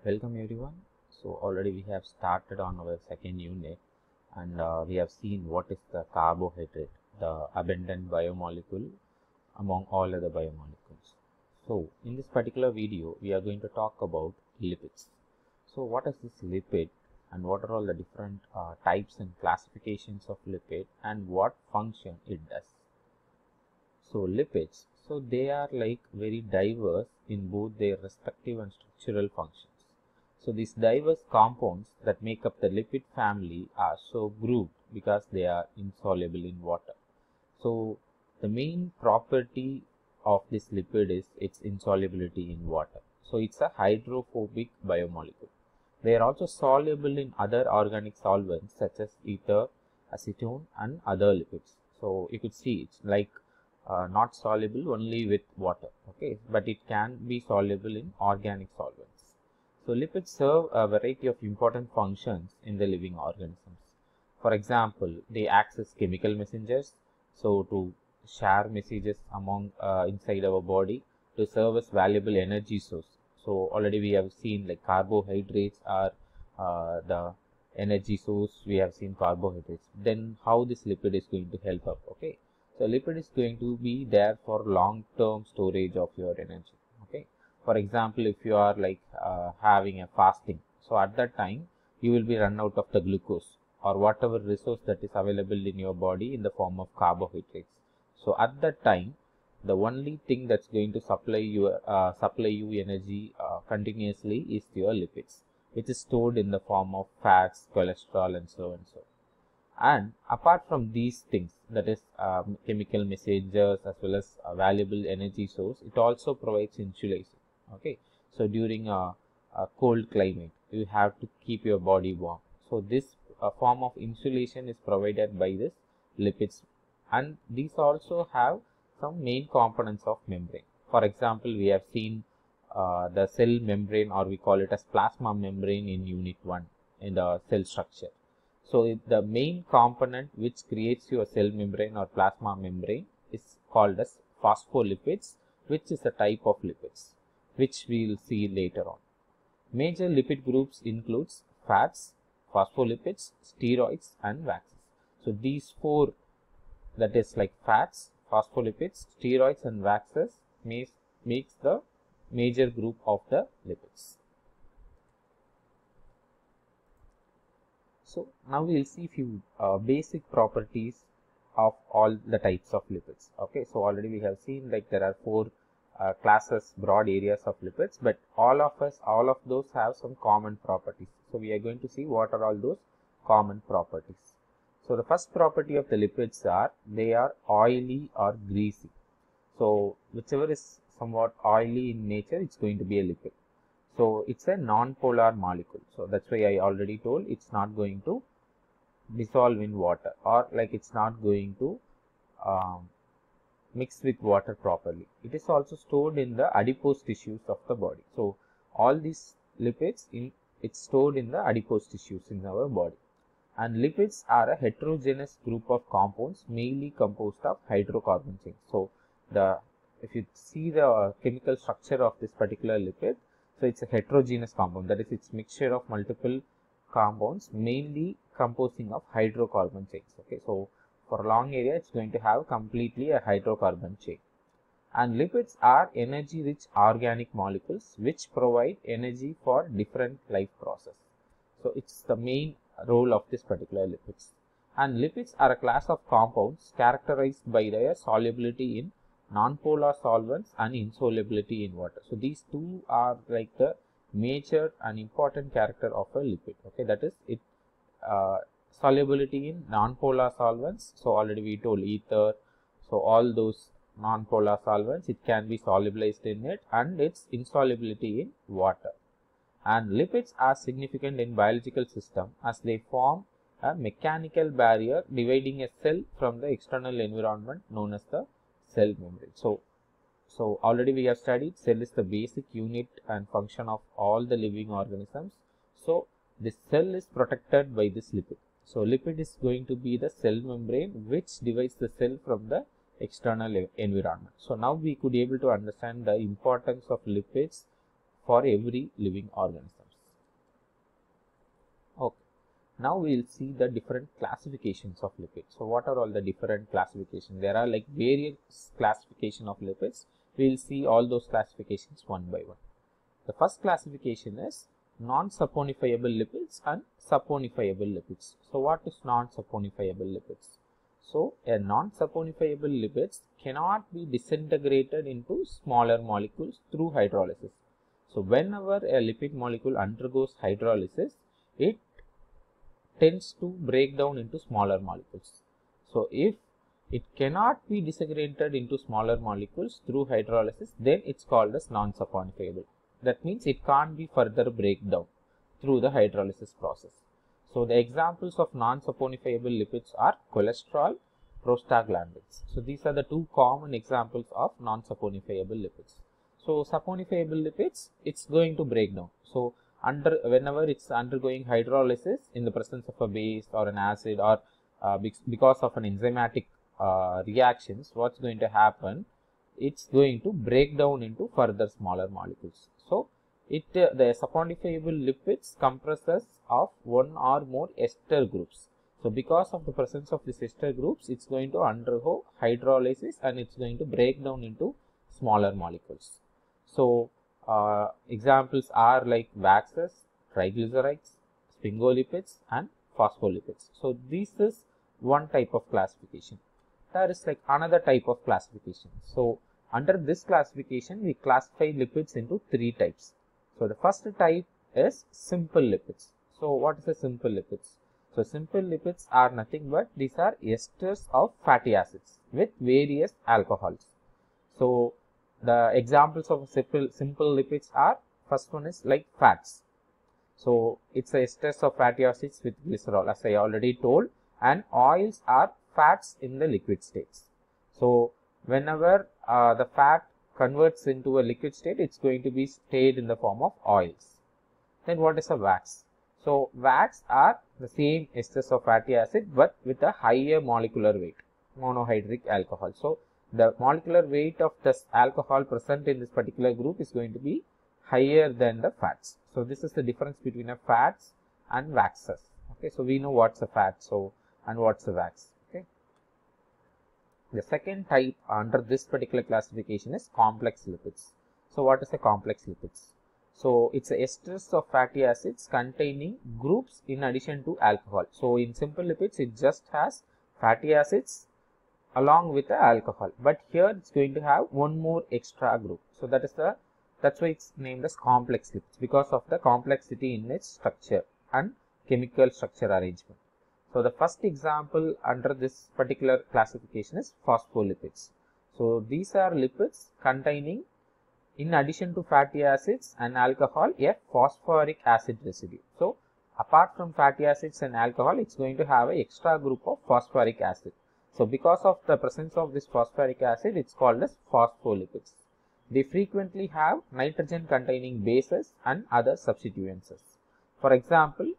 Welcome everyone. So already we have started on our second unit and we have seen what is the carbohydrate, the abundant biomolecule among all other biomolecules. So in this particular video we are going to talk about lipids. So what is this lipid and what are all the different types and classifications of lipid and what function it does. So lipids, so they are like very diverse in both their respective and structural functions. So these diverse compounds that make up the lipid family are so grouped because they are insoluble in water. So the main property of this lipid is its insolubility in water. So it's a hydrophobic biomolecule. They are also soluble in other organic solvents such as ether, acetone and other lipids. So you could see it's like not soluble only with water, okay, but it can be soluble in organic solvents. So lipids serve a variety of important functions in the living organisms. For example, they act as chemical messengers, so to share messages among inside our body, to serve as valuable energy source. So already we have seen like carbohydrates are the energy source. We have seen carbohydrates. Then how this lipid is going to help up, okay? So lipid is going to be there for long-term storage of your energy. Okay. For example, if you are like having a fasting, so at that time you will be run out of the glucose or whatever resource that is available in your body in the form of carbohydrates. So at that time, the only thing that's going to supply you energy continuously is your lipids, which is stored in the form of fats, cholesterol, and so and so. And apart from these things, that is chemical messengers as well as a valuable energy source, it also provides insulation. Okay, so during a cold climate you have to keep your body warm, so this form of insulation is provided by this lipids, and these also have some main components of membrane. For example, we have seen the cell membrane, or we call it as plasma membrane in unit 1 in the cell structure. So the main component which creates your cell membrane or plasma membrane is called as phospholipids, which is a type of lipids, which we will see later on. Major lipid groups includes fats, phospholipids, steroids and waxes. So these four, that is like fats, phospholipids, steroids and waxes, makes the major group of the lipids. So now we will see few basic properties of all the types of lipids. Okay, so already we have seen like there are four classes, broad areas of lipids, but all of those have some common properties. So we are going to see what are all those common properties. So the first property of the lipids are they are oily or greasy. So whichever is somewhat oily in nature, it's going to be a lipid. So it's a non-polar molecule. So that's why I already told it's not going to dissolve in water, or like it's not going to mix with water properly. It is also stored in the adipose tissues of the body. So all these lipids it's stored in the adipose tissues in our body. And lipids are a heterogeneous group of compounds mainly composed of hydrocarbon chains. So if you see the chemical structure of this particular lipid, so it's a heterogeneous compound, that is it's mixture of multiple compounds mainly composing of hydrocarbon chains. Okay, so for a long area it's going to have completely a hydrocarbon chain. And lipids are energy rich organic molecules which provide energy for different life process. So it's the main role of this particular lipids. And lipids are a class of compounds characterized by their solubility in non-polar solvents and insolubility in water. So these two are like the major and important character of a lipid. Okay, that is it solubility in non-polar solvents. So already we told ether. So all those non-polar solvents, it can be solubilized in it, and its insolubility in water. And lipids are significant in biological system as they form a mechanical barrier dividing a cell from the external environment known as the cell membrane. So already we have studied cell is the basic unit and function of all the living organisms. So this cell is protected by this lipid. So lipid is going to be the cell membrane which divides the cell from the external environment. So now we could able to understand the importance of lipids for every living organisms. Now we will see the different classifications of lipids. So what are all the different classifications? There are like various classification of lipids. We will see all those classifications one by one. The first classification is non-saponifiable lipids and saponifiable lipids. So what is non-saponifiable lipids? So a non-saponifiable lipids cannot be disintegrated into smaller molecules through hydrolysis. So whenever a lipid molecule undergoes hydrolysis, it tends to break down into smaller molecules. So if it cannot be disintegrated into smaller molecules through hydrolysis, then it's called as non-saponifiable. That means it can't be further breakdown through the hydrolysis process. So the examples of non-saponifiable lipids are cholesterol, prostaglandins. So these are the two common examples of non-saponifiable lipids. So saponifiable lipids, it's going to break down. So whenever it's undergoing hydrolysis in the presence of a base or an acid, or because of an enzymatic reactions, what's going to happen? It's going to break down into further smaller molecules. So the saponifiable lipids comprises of one or more ester groups. So because of the presence of these ester groups, it's going to undergo hydrolysis and it's going to break down into smaller molecules. So examples are like waxes, triglycerides, sphingolipids and phospholipids. So this is one type of classification. There is like another type of classification. So under this classification, we classify lipids into three types. So the first type is simple lipids. So what is a simple lipids? So simple lipids are nothing but these are esters of fatty acids with various alcohols. So the examples of simple lipids are, first one is like fats. So it's a esters of fatty acids with glycerol, as I already told, and oils are fats in the liquid states. So whenever the fat converts into a liquid state, it's going to be stayed in the form of oils. Then what is a wax? So wax are the same esters of fatty acid but with a higher molecular weight, monohydric alcohol. So the molecular weight of this alcohol present in this particular group is going to be higher than the fats. So this is the difference between a fats and waxes. Okay, so we know what's a fat, so and what's a wax. Okay. The second type under this particular classification is complex lipids. So what is a complex lipids? So it's esters of fatty acids containing groups in addition to alcohol. So in simple lipids, it just has fatty acids along with the alcohol, but here it's going to have one more extra group. So that's why it's named as complex lipids, because of the complexity in its structure and chemical structure arrangement. So the first example under this particular classification is phospholipids. So these are lipids containing, in addition to fatty acids and alcohol, a phosphoric acid residue. So apart from fatty acids and alcohol, it's going to have an extra group of phosphoric acid. So because of the presence of this phosphoric acid, it's called as phospholipids. They frequently have nitrogen containing bases and other substituents. For example,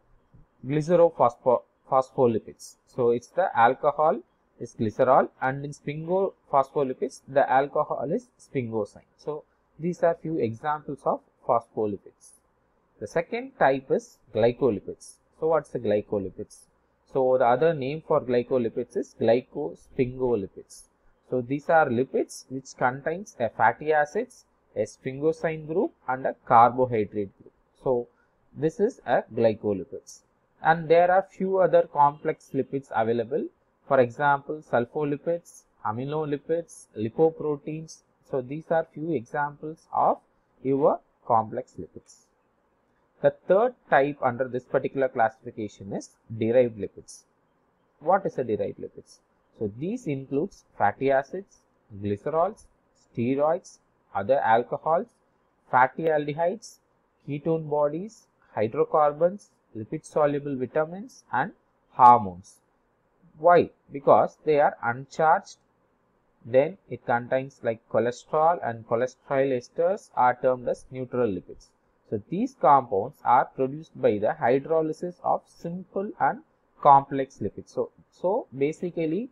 glycerophospholipids. So it's the alcohol is glycerol, and in sphingophospholipids, the alcohol is sphingosine. So these are few examples of phospholipids. The second type is glycolipids. So what's the glycolipids? So the other name for glycolipids is glycosphingolipids. So these are lipids which contains a fatty acids, a sphingosine group and a carbohydrate group. So this is a glycolipids. And there are few other complex lipids available. For example, sulfolipids, aminolipids, lipoproteins. So these are few examples of your complex lipids. The third type under this particular classification is derived lipids. What is a derived lipids? So these includes fatty acids, glycerols, steroids, other alcohols, fatty aldehydes, ketone bodies, hydrocarbons, lipid soluble vitamins and hormones. Why? Because they are uncharged. Then it contains like cholesterol, and cholesterol esters are termed as neutral lipids. So these compounds are produced by the hydrolysis of simple and complex lipids. So basically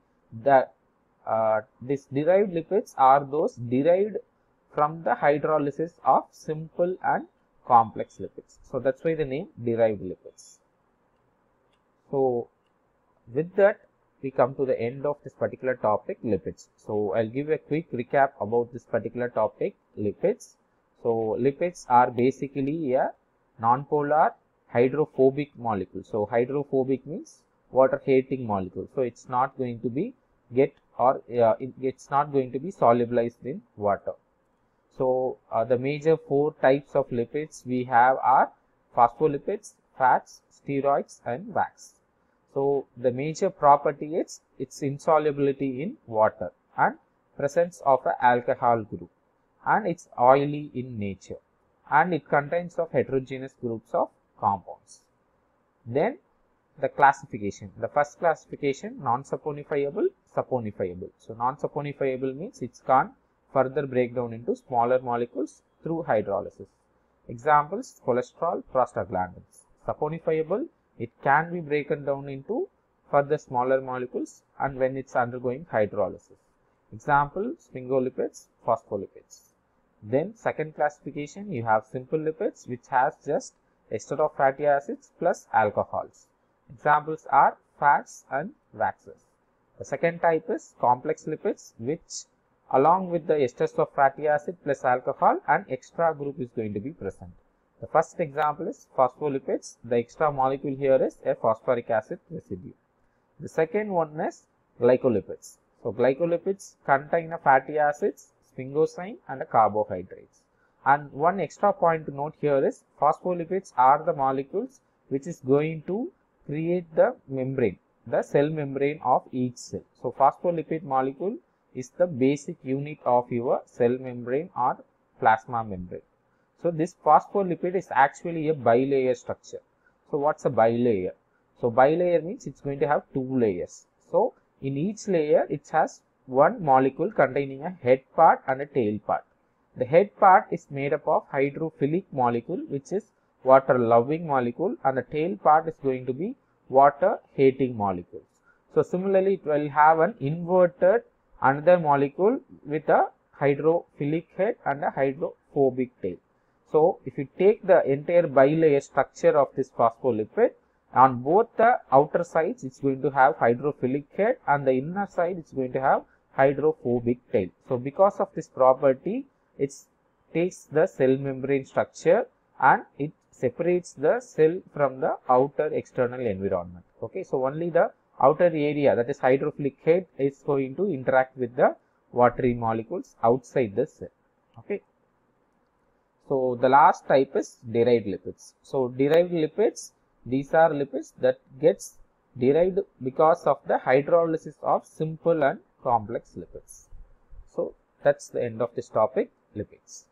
these derived lipids are those derived from the hydrolysis of simple and complex lipids. So that's why the name derived lipids. So with that, we come to the end of this particular topic, lipids. So I'll give a quick recap about this particular topic, lipids. So lipids are basically a non-polar hydrophobic molecule. So hydrophobic means water hating molecule. So it's not going to be it's not going to be solubilized in water. So the major 4 types of lipids we have are phospholipids, fats, steroids and wax. So the major property is its insolubility in water and presence of an alcohol group, and it's oily in nature, and it contains of heterogeneous groups of compounds. Then the classification. The first classification, non-saponifiable, saponifiable. So non-saponifiable means it can't further break down into smaller molecules through hydrolysis. Examples, cholesterol, prostaglandins. Saponifiable, it can be broken down into further smaller molecules and when it's undergoing hydrolysis. Example, sphingolipids, phospholipids. Then second classification, you have simple lipids which has just ester of fatty acids plus alcohols. Examples are fats and waxes. The second type is complex lipids, which along with the esters of fatty acid plus alcohol, an extra group is going to be present. The first example is phospholipids. The extra molecule here is a phosphoric acid residue. The second one is glycolipids. So glycolipids contain a fatty acids, sphingosine and a carbohydrates. And one extra point to note here is phospholipids are the molecules which is going to create the membrane, the cell membrane of each cell. So phospholipid molecule is the basic unit of your cell membrane or plasma membrane. So this phospholipid is actually a bilayer structure. So what's a bilayer? So bilayer means it's going to have 2 layers. So in each layer it has one molecule containing a head part and a tail part. The head part is made up of hydrophilic molecule, which is water loving molecule, and the tail part is going to be water hating molecules. So similarly, it will have an inverted another molecule with a hydrophilic head and a hydrophobic tail. So if you take the entire bilayer structure of this phospholipid, on both the outer sides it's going to have hydrophilic head and the inner side it's going to have hydrophobic tail. So because of this property, it takes the cell membrane structure and it separates the cell from the outer external environment. Okay, so only the outer area, that is hydrophilic head, is going to interact with the watery molecules outside the cell. Okay, so the last type is derived lipids. So derived lipids, these are lipids that gets derived because of the hydrolysis of simple and complex lipids. So that's the end of this topic, lipids.